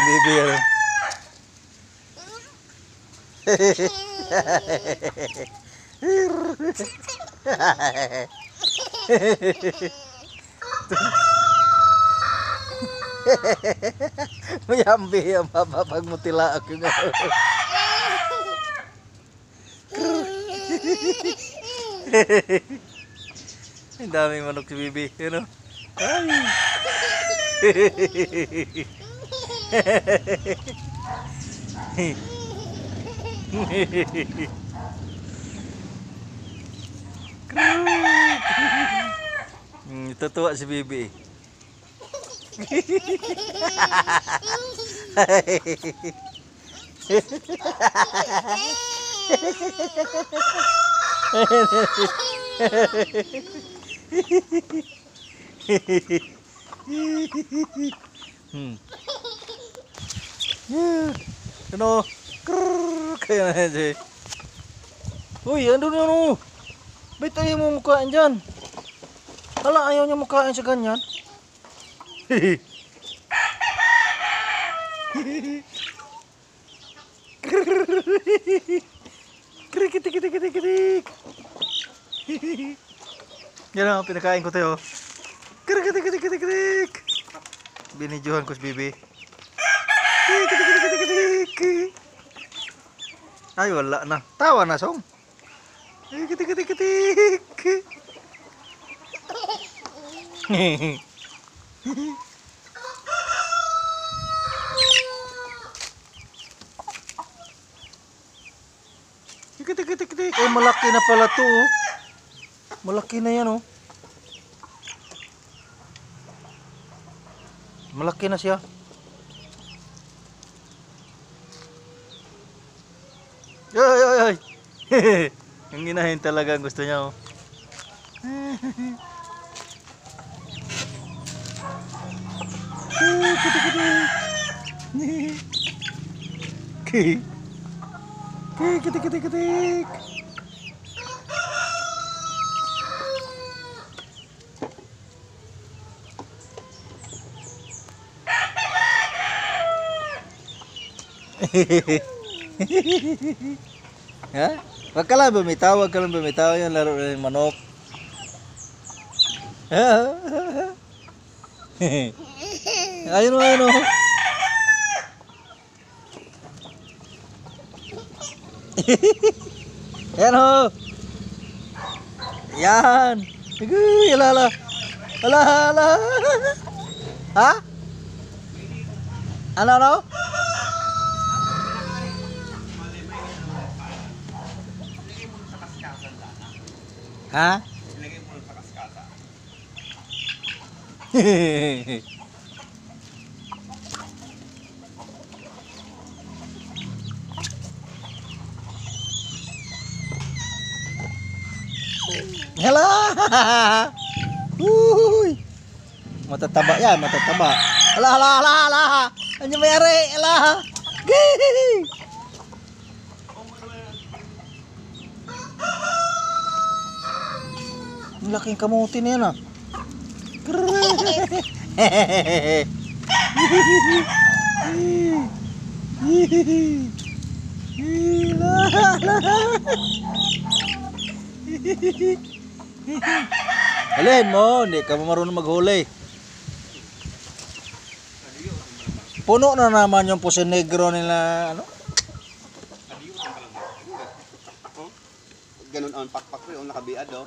yung bibi ano. Mayambi ang mapapagmutila ako nga. Ang daming manok si Bibi, ano? Ay. Tutuwa si Bibi. Ano? Kaya na siya. Uy, andun yun o. Ba't ayaw mo mukhaan dyan? Hala, ayaw niya mukhaan sa ganyan. Kitik. Yan ang pinakain ko tayo. Kitik. Binidyohan ko si Bibi. Kitik. Ay, wala na. Tawa na, Song. Kitik. Kitik. Ay, malaki na pala to. Oh. Malaki na yan, oh. Malaki na siya. Ay. Ang inahin talaga ang gusto niya, oh. Kitik. Ha? Wag ka lang bumitaw, yung laro ng manok. Ayun o. Yan o. Yan. Ala. Ha? Ano? Ha? Ilagay mo sa kaskata. Hala! Uy! Matataba yan, matataba. Hala! Ano mayari? Hala! Gay! Ang laking kamuti na yan, ah. Alin mo, hindi ka marunong maghuli. Puno na naman yung puso negro nila, ano? Ganun ang pakpak ko yung nakabiad, oh.